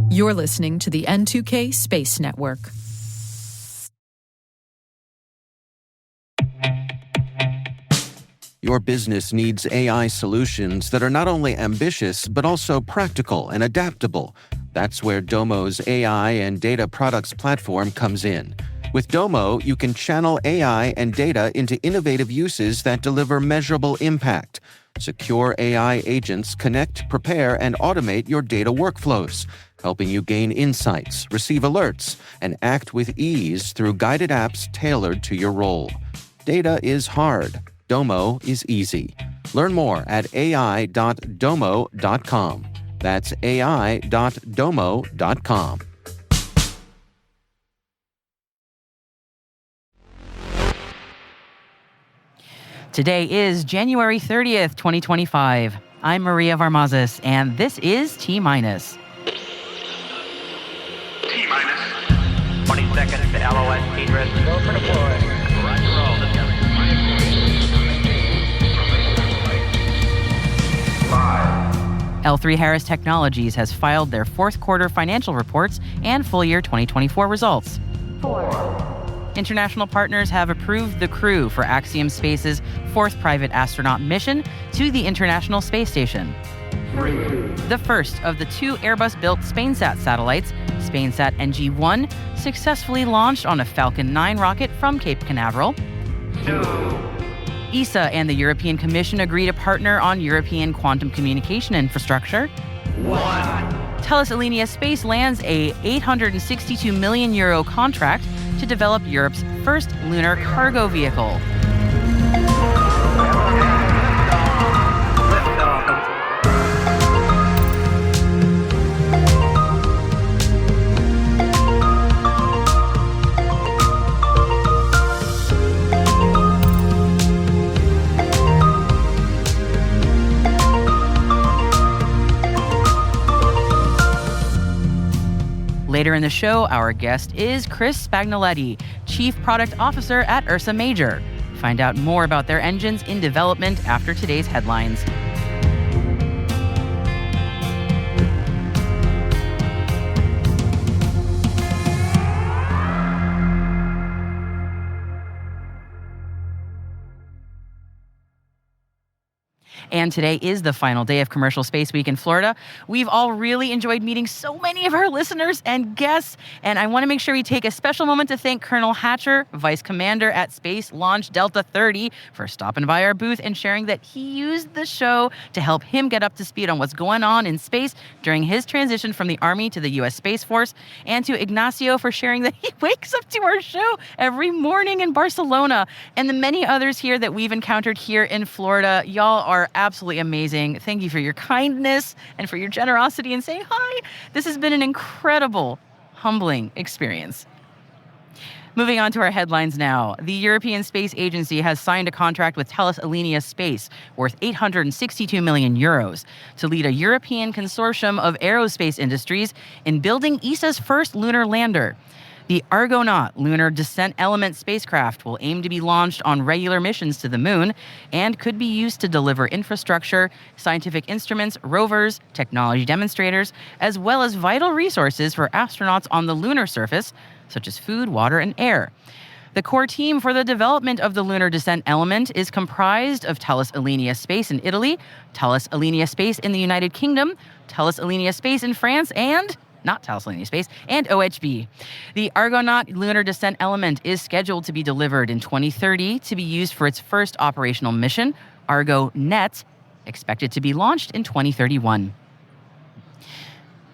You're listening to the N2K Space Network. Your business needs AI solutions that are not only ambitious, but also practical and adaptable. That's where Domo's AI and data products platform comes in. With Domo, you can channel AI and data into innovative uses that deliver measurable impact. Secure AI agents connect, prepare, and automate your data workflows, helping you gain insights, receive alerts, and act with ease through guided apps tailored to your role. Data is hard. Domo is easy. Learn more at ai.domo.com. That's ai.domo.com. Today is January 30th, 2025. I'm Maria Varmazis, and this is T-minus. T-minus. 20 seconds to LOS, T-dress. Go for deploy. Roger, roll. L3 Harris Technologies has filed their fourth quarter financial reports and full year 2024 results. 4. International partners have approved the crew for Axiom Space's fourth private astronaut mission to the International Space Station. 3. The first of the two Airbus-built SpainSat satellites, SpainSat NG-I, successfully launched on a Falcon 9 rocket from Cape Canaveral. 2. ESA and the European Commission agree to partner on European quantum communication infrastructure. 1. Thales Alenia Space lands a €862 million contract to develop Europe's first lunar cargo vehicle. Later in the show, our guest is Chris Spagnoletti, Chief Product Officer at Ursa Major. Find out more about their engines in development after today's headlines. And today is the final day of Commercial Space Week in Florida. We've all really enjoyed meeting so many of our listeners and guests, and I want to make sure we take a special moment to thank Colonel Hatcher, Vice Commander at Space Launch Delta 30, for stopping by our booth and sharing that he used the show to help him get up to speed on what's going on in space during his transition from the Army to the U.S. Space Force, and to Ignacio for sharing that he wakes up to our show every morning in Barcelona, and the many others here that we've encountered here in Florida. Y'all are absolutely amazing. Thank you for your kindness and for your generosity in saying hi. This has been an incredible, humbling experience. Moving on to our headlines now. The European Space Agency has signed a contract with Thales Alenia Space worth €862 million to lead a European consortium of aerospace industries in building ESA's first lunar lander. The Argonaut lunar descent element spacecraft will aim to be launched on regular missions to the moon and could be used to deliver infrastructure, scientific instruments, rovers, technology demonstrators, as well as vital resources for astronauts on the lunar surface, such as food, water, and air. The core team for the development of the lunar descent element is comprised of Thales Alenia Space in Italy, Thales Alenia Space in the United Kingdom, Thales Alenia Space in France, and not Thales Alenia Space, and OHB. The Argonaut lunar descent element is scheduled to be delivered in 2030 to be used for its first operational mission, ArgoNet, expected to be launched in 2031.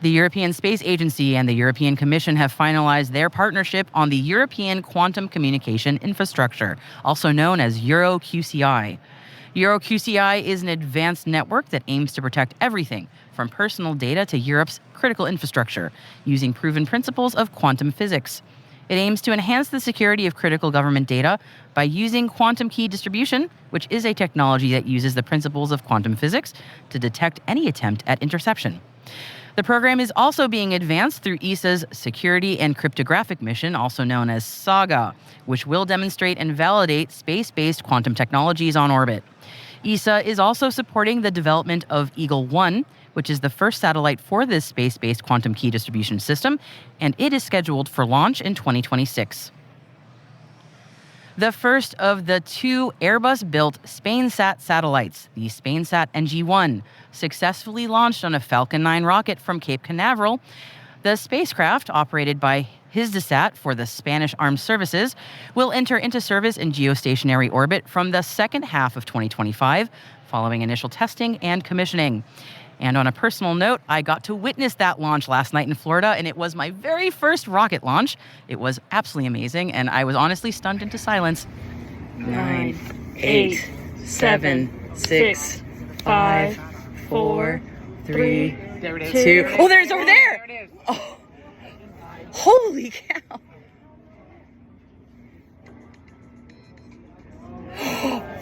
The European Space Agency and the European Commission have finalized their partnership on the European Quantum Communication Infrastructure, also known as EuroQCI. EuroQCI is an advanced network that aims to protect everything from personal data to Europe's critical infrastructure, using proven principles of quantum physics. It aims to enhance the security of critical government data by using quantum key distribution, which is a technology that uses the principles of quantum physics to detect any attempt at interception. The program is also being advanced through ESA's Security and Cryptographic Mission, also known as SAGA, which will demonstrate and validate space-based quantum technologies on orbit. ESA is also supporting the development of Eagle-1, which is the first satellite for this space-based quantum key distribution system, and it is scheduled for launch in 2026. The first of the 2 Airbus-built SpainSat satellites, the SpainSat NG-I, successfully launched on a Falcon 9 rocket from Cape Canaveral. The spacecraft, operated by Hisdesat for the Spanish Armed Services, will enter into service in geostationary orbit from the second half of 2025, following initial testing and commissioning. And on a personal note, I got to witness that launch last night in Florida, and it was my very first rocket launch. It was absolutely amazing, and I was honestly stunned into silence. 9, 8, 7, 6, 5, 4, 3, 2. Oh, there's over there! Oh, holy cow!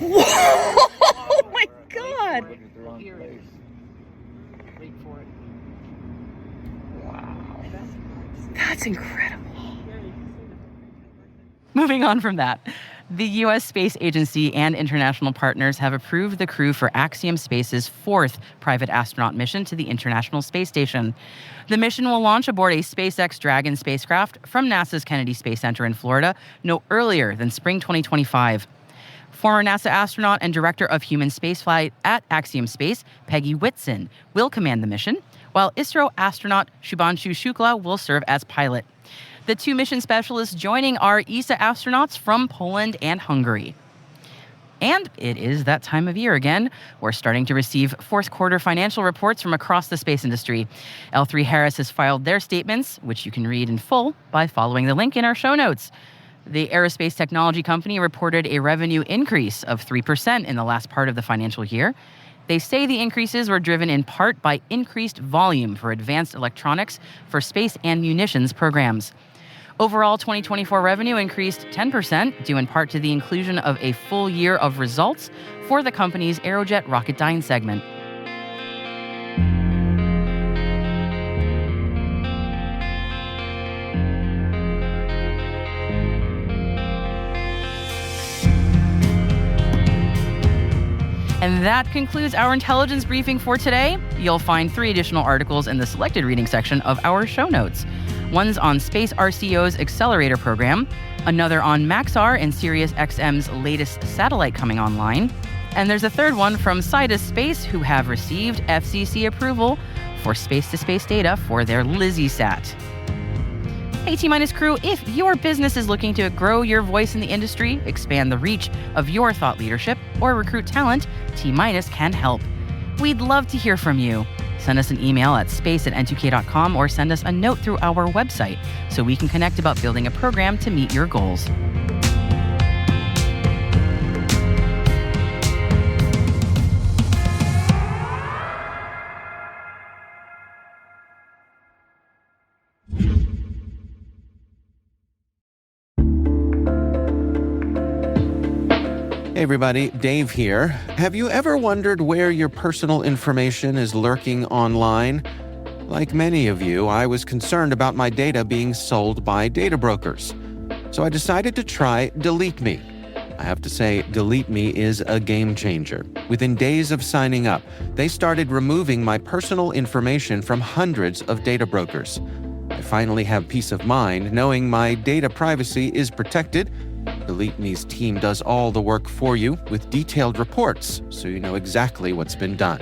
Whoa! Oh my God! That's incredible. Moving on from that, the U.S. Space Agency and international partners have approved the crew for Axiom Space's 4th private astronaut mission to the International Space Station. The mission will launch aboard a SpaceX Dragon spacecraft from NASA's Kennedy Space Center in Florida no earlier than spring 2025. Former NASA astronaut and director of human spaceflight at Axiom Space, Peggy Whitson, will command the mission, while ISRO astronaut Shubhanshu Shukla will serve as pilot. The 2 mission specialists joining are ESA astronauts from Poland and Hungary. And it is that time of year again. We're starting to receive fourth quarter financial reports from across the space industry. L3Harris has filed their statements, which you can read in full by following the link in our show notes. The aerospace technology company reported a revenue increase of 3% in the last part of the financial year. They say the increases were driven in part by increased volume for advanced electronics for space and munitions programs. Overall, 2024 revenue increased 10%, due in part to the inclusion of a full year of results for the company's Aerojet Rocketdyne segment. And that concludes our intelligence briefing for today. You'll find 3 additional articles in the selected reading section of our show notes. One's on Space RCO's Accelerator program, another on Maxar and SiriusXM's latest satellite coming online, and there's a third one from Sidus Space, who have received FCC approval for space-to-space data for their LizzieSat. Hey T-Minus crew, if your business is looking to grow your voice in the industry, expand the reach of your thought leadership, or recruit talent, T-Minus can help. We'd love to hear from you. Send us an email at space@n2k.com or send us a note through our website so we can connect about building a program to meet your goals. Hey everybody, Dave here. Have you ever wondered where your personal information is lurking online? Like many of you, I was concerned about my data being sold by data brokers. So I decided to try Delete Me. I have to say, Delete Me is a game changer. Within days of signing up, they started removing my personal information from hundreds of data brokers. I finally have peace of mind knowing my data privacy is protected. Delete Me's team does all the work for you with detailed reports, so you know exactly what's been done.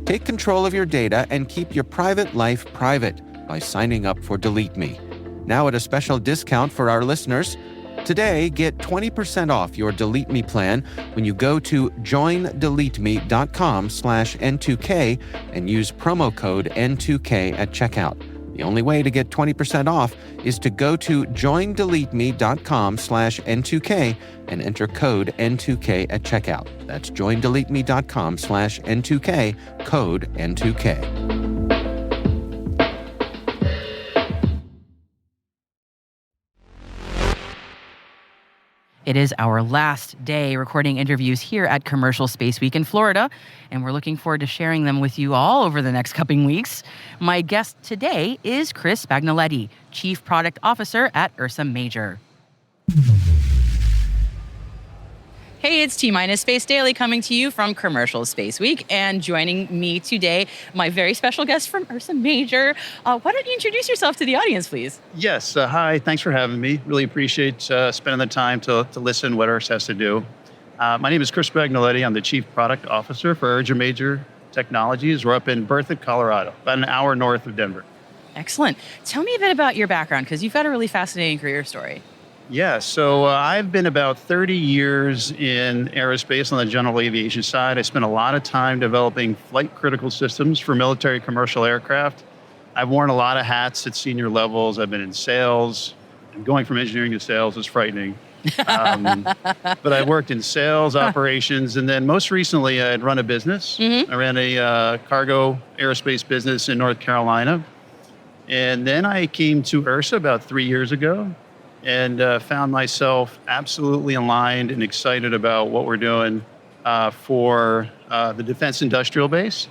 Take control of your data and keep your private life private by signing up for Delete Me. Now at a special discount for our listeners. Today, get 20% off your Delete Me plan when you go to joindeleteme.com/N2K and use promo code N2K at checkout. The only way to get 20% off is to go to joindeleteme.com/N2K and enter code N2K at checkout. That's joindeleteme.com/N2K, code N2K. It is our last day recording interviews here at Commercial Space Week in Florida, and we're looking forward to sharing them with you all over the next coming weeks. My guest today is Chris Spagnoletti, Chief Product Officer at Ursa Major. Hey, it's T-Minus Space Daily coming to you from Commercial Space Week. And joining me today, my very special guest from Ursa Major. Why don't you introduce yourself to the audience, please? Yes, hi, thanks for having me. Really appreciate spending the time to listen what Ursa has to do. My name is Chris Bagnoletti. I'm the Chief Product Officer for Ursa Major Technologies. We're up in Berthoud, Colorado, about an hour north of Denver. Excellent. Tell me a bit about your background, because you've got a really fascinating career story. Yeah, so I've been about 30 years in aerospace on the general aviation side. I spent a lot of time developing flight critical systems for military commercial aircraft. I've worn a lot of hats at senior levels. I've been in sales. And going from engineering to sales is frightening. But I worked in sales, operations, and then most recently I had run a business. I ran a cargo aerospace business in North Carolina. And then I came to Ursa about 3 years ago. And found myself absolutely aligned and excited about what we're doing for the defense industrial base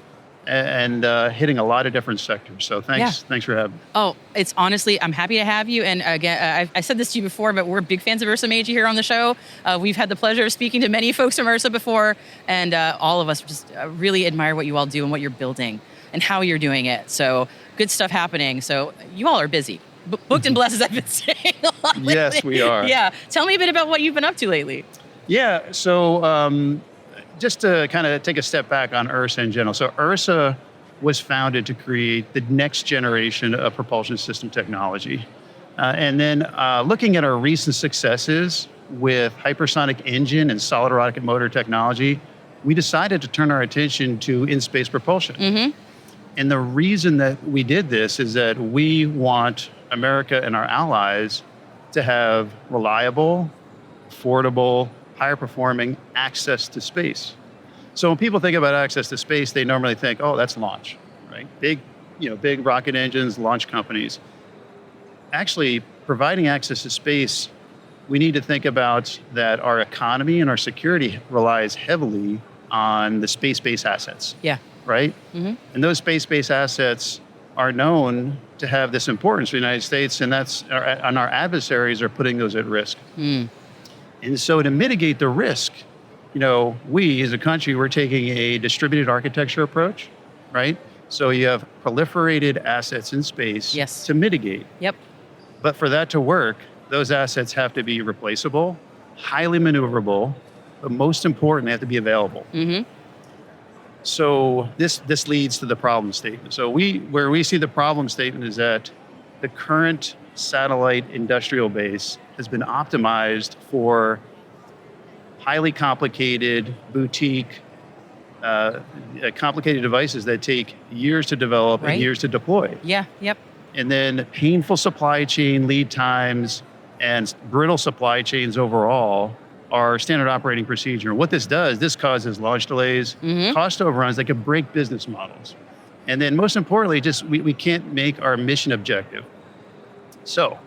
and hitting a lot of different sectors. So thanks for having me. Oh, it's honestly, I'm happy to have you. And again, I said this to you before, but we're big fans of Ursa Major here on the show. We've had the pleasure of speaking to many folks from Ursa before, and all of us just really admire what you all do and what you're building and how you're doing it. So good stuff happening. So you all are busy. Booked and blessed, as I've been saying a lot lately. Yes, we are. Yeah. Tell me a bit about what you've been up to lately. Yeah, so just to kind of take a step back on Ursa in general. So Ursa was founded to create the next generation of propulsion system technology. And then looking at our recent successes with hypersonic engine and solid rocket motor technology, we decided to turn our attention to in-space propulsion. And the reason that we did this is that we want America and our allies to have reliable, affordable, higher performing access to space. So when people think about access to space, they normally think, oh, that's launch, right? Big rocket engines, launch companies. Actually, providing access to space, we need to think about that our economy and our security relies heavily on the space-based assets. Yeah. Right? And those space-based assets are known to have this importance for the United States, and our adversaries are putting those at risk. And so to mitigate the risk, we as a country, we're taking a distributed architecture approach, right? So you have proliferated assets in space to mitigate. Yep. But for that to work, those assets have to be replaceable, highly maneuverable, but most important, they have to be available. So this leads to the problem statement. So where we see the problem statement is that the current satellite industrial base has been optimized for highly complicated, boutique, complicated devices that take years to develop and years to deploy. Yeah, yep. And then painful supply chain lead times and brittle supply chains overall are standard operating procedure. What this does, this causes launch delays, cost overruns that can break business models. And then most importantly, just we can't make our mission objective. So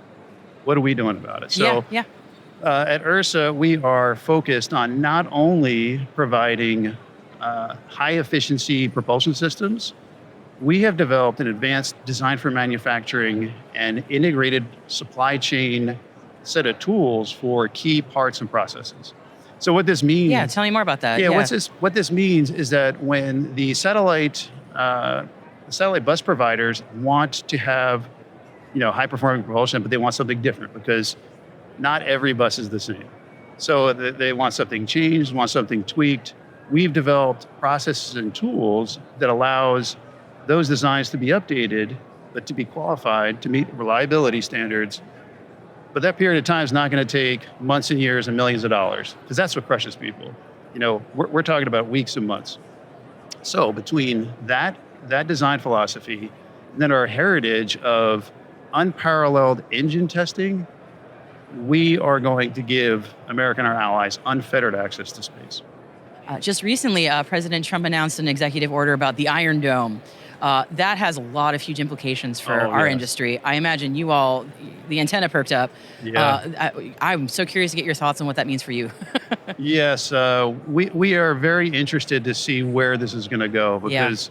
what are we doing about it? So at Ursa, we are focused on not only providing high efficiency propulsion systems, we have developed an advanced design for manufacturing and integrated supply chain set of tools for key parts and processes. So what this means... Yeah, tell me more about that. What this means is that when the satellite bus providers want to have high performing propulsion, but they want something different because not every bus is the same. So they want something changed, want something tweaked. We've developed processes and tools that allows those designs to be updated, but to be qualified to meet reliability standards. But that period of time is not going to take months and years and millions of dollars, because that's what crushes people. We're talking about weeks and months. So between that design philosophy, and then our heritage of unparalleled engine testing, we are going to give America and our allies unfettered access to space. Just recently, President Trump announced an executive order about the Iron Dome. That has a lot of huge implications for our industry. I imagine you all, the antenna perked up. Yeah. I'm so curious to get your thoughts on what that means for you. Yes, we are very interested to see where this is going to go because,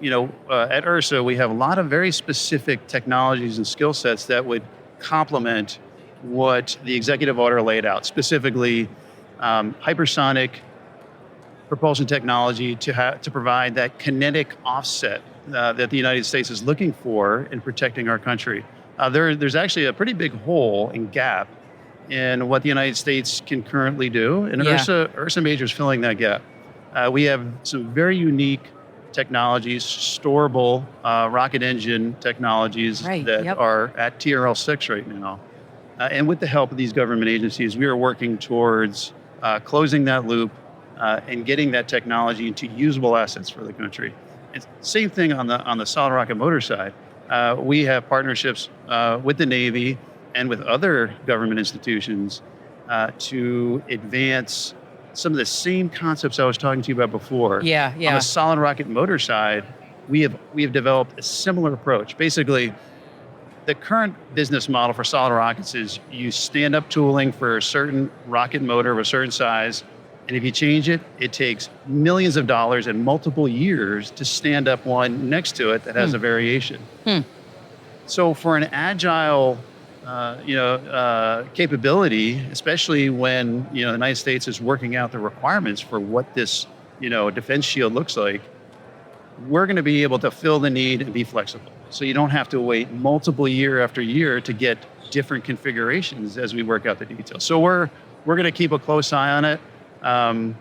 at Ursa, we have a lot of very specific technologies and skill sets that would complement what the executive order laid out, specifically hypersonic propulsion technology to provide that kinetic offset that the United States is looking for in protecting our country. There's actually a pretty big hole and gap in what the United States can currently do, and Ursa Major is filling that gap. We have some very unique technologies, storable rocket engine technologies that are at TRL 6 right now. And with the help of these government agencies, we are working towards closing that loop and getting that technology into usable assets for the country. It's same thing on the solid rocket motor side. We have partnerships with the Navy and with other government institutions to advance some of the same concepts I was talking to you about before. Yeah. On the solid rocket motor side, we have developed a similar approach. Basically, the current business model for solid rockets is you stand up tooling for a certain rocket motor of a certain size, and if you change it, it takes millions of dollars and multiple years to stand up one next to it that has a variation. So for an agile capability, especially when the United States is working out the requirements for what this defense shield looks like, we're going to be able to fill the need and be flexible. So you don't have to wait multiple year after year to get different configurations as we work out the details. So we're going to keep a close eye on it, and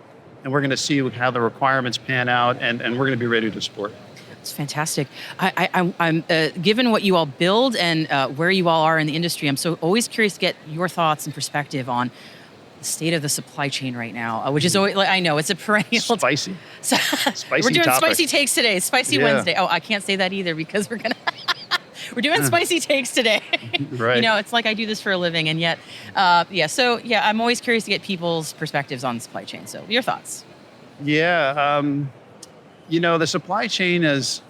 we're going to see how the requirements pan out, and we're going to be ready to support. It's fantastic. I'm given what you all build and where you all are in the industry, I'm so always curious to get your thoughts and perspective on the state of the supply chain right now, which is always, I know it's a perennial. Spicy. Spicy We're doing topic. spicy takes today. Spicy Wednesday. Oh, I can't say that either because we're we're doing spicy takes today. Right. It's like I do this for a living, and yet, I'm always curious to get people's perspectives on the supply chain. So, your thoughts? Yeah. The supply chain is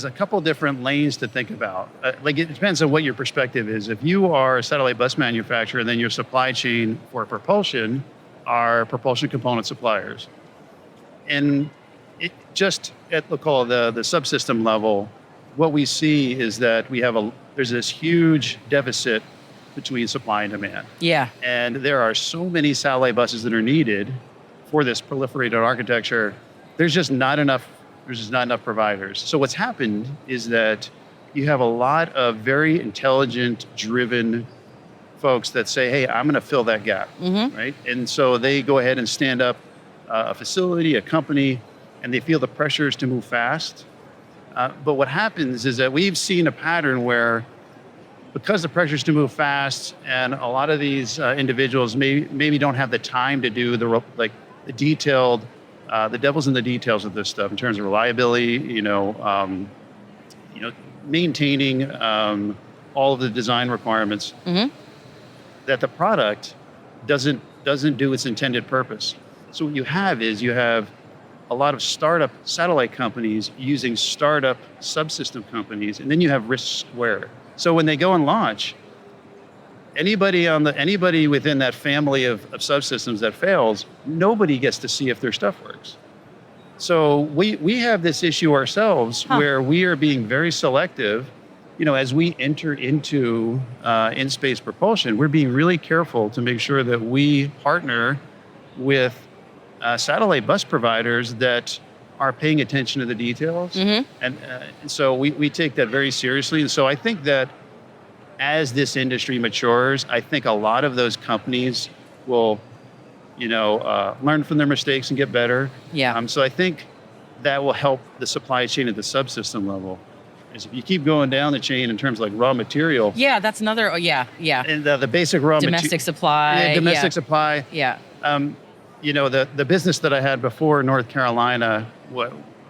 a couple different lanes to think about. It depends on what your perspective is. If you are a satellite bus manufacturer, then your supply chain for propulsion are propulsion component suppliers. And it just at the subsystem level, what we see is that there's this huge deficit between supply and demand. Yeah. And there are so many satellite buses that are needed for this proliferated architecture. There's just not enough providers. So what's happened is that you have a lot of very intelligent, driven folks that say, hey, I'm going to fill that gap, right? And so they go ahead and stand up a facility, a company, and they feel the pressures to move fast. But what happens is that we've seen a pattern where, because the pressures to move fast, and a lot of these individuals maybe don't have the time to do the detailed, the devil's in the details of this stuff in terms of reliability, maintaining all of the design requirements, that the product doesn't do its intended purpose. So what you have a lot of startup satellite companies using startup subsystem companies, and then you have risk squared. So when they go and launch, anybody within that family of subsystems that fails, nobody gets to see if their stuff works. So we have this issue ourselves where we are being very selective. As we enter into in-space propulsion, we're being really careful to make sure that we partner with satellite bus providers that are paying attention to the details. And so we take that very seriously. And so I think that as this industry matures, I think a lot of those companies will, learn from their mistakes and get better. Yeah. So I think that will help the supply chain at the subsystem level. Is if you keep going down the chain in terms of like raw material. Yeah, that's another. And the basic raw material. Domestic supply. Yeah, domestic supply. Yeah. The business that I had before in North Carolina,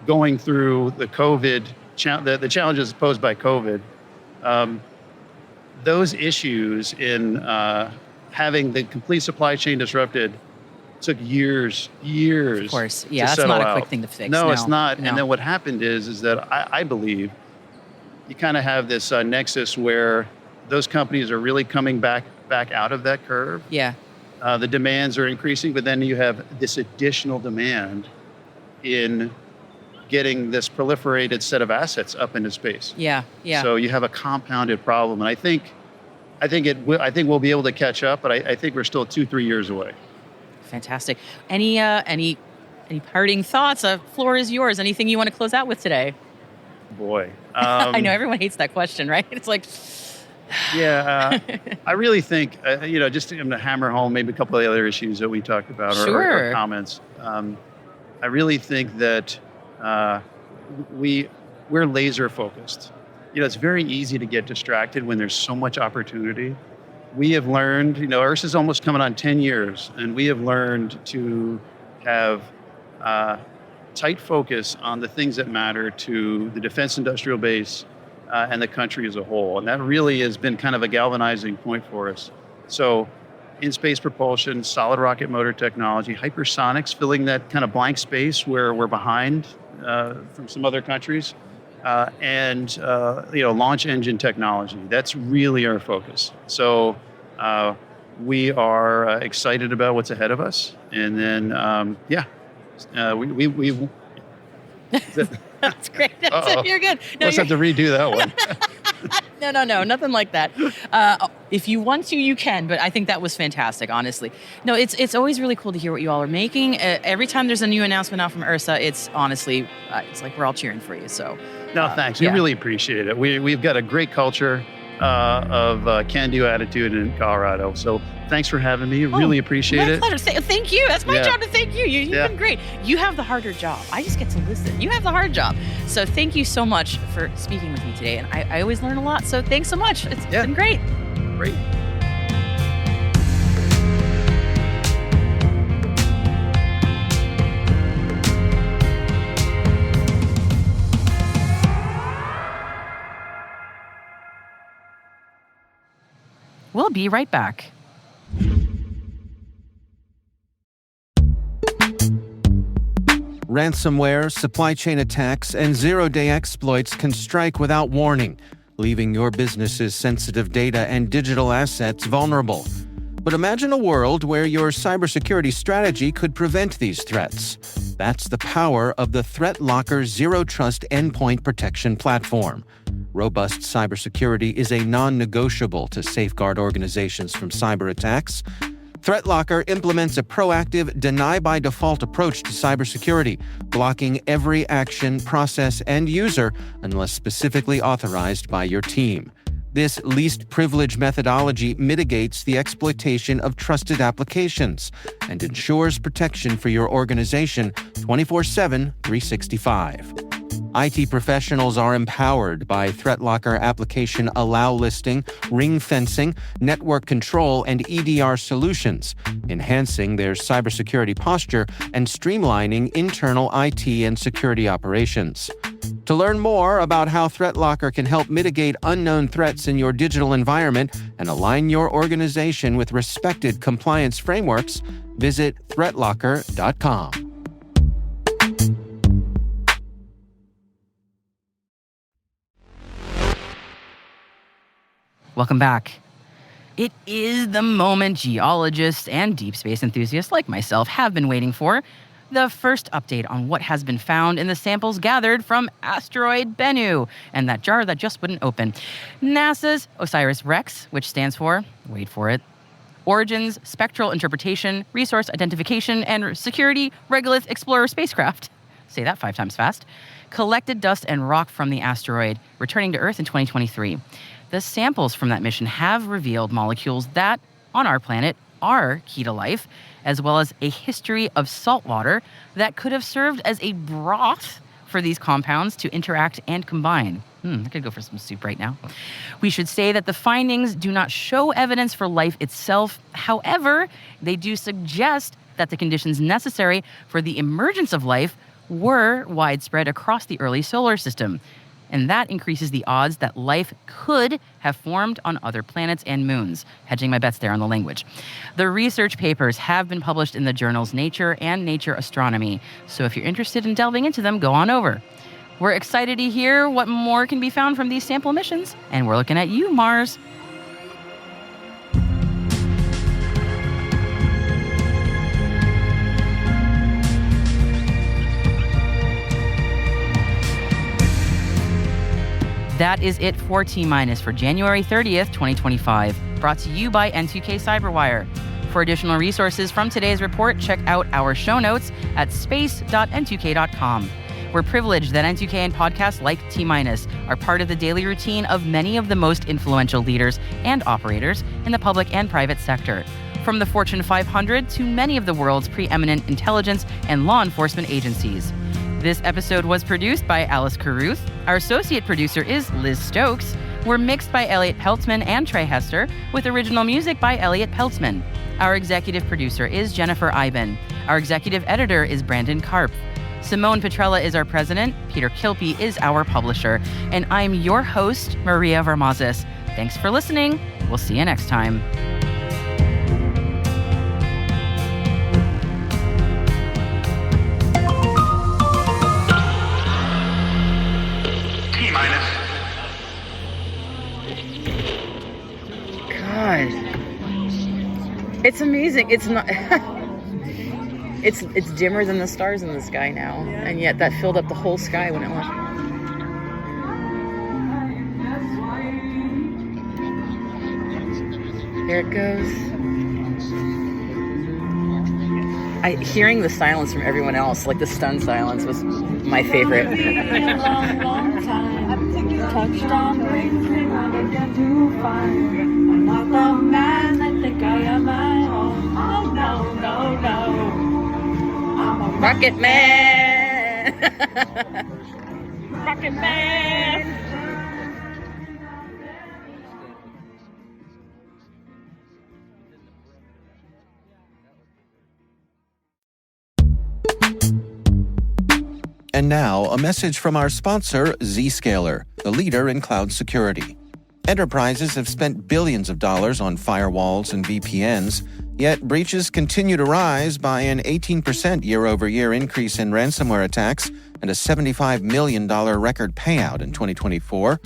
going through the COVID, the challenges posed by COVID, those issues in having the complete supply chain disrupted took years. Of course, yeah, that's not a quick thing to fix. No, it's not. No. And then what happened is that I believe you kind of have this nexus where those companies are really coming back out of that curve. Yeah. The demands are increasing, but then you have this additional demand in getting this proliferated set of assets up into space. Yeah. So you have a compounded problem, and I think we'll be able to catch up, but I think we're still 2-3 years away. Fantastic. Any parting thoughts? Floor is yours. Anything you want to close out with today? Boy. I know everyone hates that question, right? It's like, yeah, I really think, just to hammer home maybe a couple of the other issues that we talked about Sure. or comments. I really think that we're laser focused. It's very easy to get distracted when there's so much opportunity. We have learned, IRSA's almost coming on 10 years, and we have learned to have tight focus on the things that matter to the defense industrial base and the country as a whole. And that really has been kind of a galvanizing point for us. So in-space propulsion, solid rocket motor technology, hypersonics, filling that kind of blank space where we're behind from some other countries, and launch engine technology. That's really our focus. So we are excited about what's ahead of us. And then, we that's great. You're good. No, Let's have to redo that one. No, nothing like that. If you want to, you can, but I think that was fantastic, honestly. No, it's always really cool to hear what you all are making. Every time there's a new announcement out from IRSA, it's honestly, it's like we're all cheering for you. So, no, thanks. We really appreciate it. We've got a great culture of can-do attitude in Colorado. So thanks for having me. Really appreciate it. My pleasure. Thank you. That's my job to thank you. You've been great. You have the harder job. I just get to listen. You have the hard job. So thank you so much for speaking with me today. And I always learn a lot. So thanks so much. It's been great. Great. We'll be right back. Ransomware, supply chain attacks, and zero-day exploits can strike without warning, leaving your business's sensitive data and digital assets vulnerable. But imagine a world where your cybersecurity strategy could prevent these threats. That's the power of the ThreatLocker Zero Trust Endpoint Protection Platform. Robust cybersecurity is a non-negotiable to safeguard organizations from cyber attacks. ThreatLocker implements a proactive, deny-by-default approach to cybersecurity, blocking every action, process, and user unless specifically authorized by your team. This least privilege methodology mitigates the exploitation of trusted applications and ensures protection for your organization 24/7, 365. IT professionals are empowered by ThreatLocker application allow listing, ring fencing, network control, and EDR solutions, enhancing their cybersecurity posture and streamlining internal IT and security operations. To learn more about how ThreatLocker can help mitigate unknown threats in your digital environment and align your organization with respected compliance frameworks, visit threatlocker.com. Welcome back. It is the moment geologists and deep space enthusiasts like myself have been waiting for. The first update on what has been found in the samples gathered from asteroid Bennu and that jar that just wouldn't open. NASA's OSIRIS-REx, which stands for, wait for it, Origins, Spectral Interpretation, Resource Identification, and Security Regolith Explorer spacecraft, say that 5 times fast, collected dust and rock from the asteroid, returning to Earth in 2023. The samples from that mission have revealed molecules that, on our planet, are key to life, as well as a history of salt water that could have served as a broth for these compounds to interact and combine. I could go for some soup right now. We should say that the findings do not show evidence for life itself. However, they do suggest that the conditions necessary for the emergence of life were widespread across the early solar system. And that increases the odds that life could have formed on other planets and moons. Hedging my bets there on the language. The research papers have been published in the journals Nature and Nature Astronomy. So if you're interested in delving into them, go on over. We're excited to hear what more can be found from these sample missions. And we're looking at you, Mars. That is it for T-Minus for January 30th, 2025. Brought to you by N2K Cyberwire. For additional resources from today's report, check out our show notes at space.n2k.com. We're privileged that N2K and podcasts like T-Minus are part of the daily routine of many of the most influential leaders and operators in the public and private sector, from the Fortune 500 to many of the world's preeminent intelligence and law enforcement agencies. This episode was produced by Alice Carruth. Our associate producer is Liz Stokes. We're mixed by Elliot Peltzman and Trey Hester, with original music by Elliot Peltzman. Our executive producer is Jennifer Iben. Our executive editor is Brandon Karp. Simone Petrella is our president. Peter Kilpie is our publisher. And I'm your host, Maria Varmazis. Thanks for listening. We'll see you next time. God, it's amazing. It's not. It's dimmer than the stars in the sky now, and yet that filled up the whole sky when it went. There it goes. Hearing the silence from everyone else, like the stunned silence, was my favorite. Long time. Touchdown waiting, I get to find. I'm not the man I think I am at home. Oh no, no, no. I'm a Rocket Man! rocket man. And now, a message from our sponsor, Zscaler, the leader in cloud security. Enterprises have spent billions of dollars on firewalls and VPNs, yet breaches continue to rise by an 18% year-over-year increase in ransomware attacks and a $75 million record payout in 2024.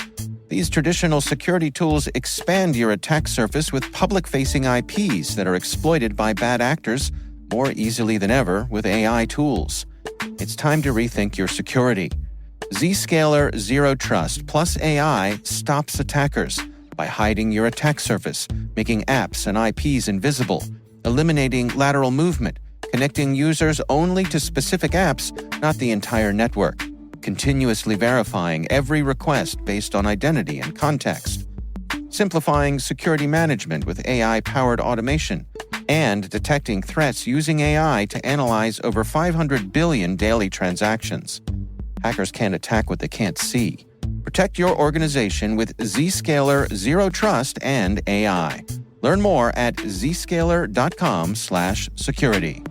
These traditional security tools expand your attack surface with public-facing IPs that are exploited by bad actors more easily than ever with AI tools. It's time to rethink your security. Zscaler Zero Trust plus AI stops attackers by hiding your attack surface, making apps and IPs invisible, eliminating lateral movement, connecting users only to specific apps, not the entire network, continuously verifying every request based on identity and context, simplifying security management with AI-powered automation, and detecting threats using AI to analyze over 500 billion daily transactions. Hackers can't attack what they can't see. Protect your organization with Zscaler Zero Trust and AI. Learn more at zscaler.com/security.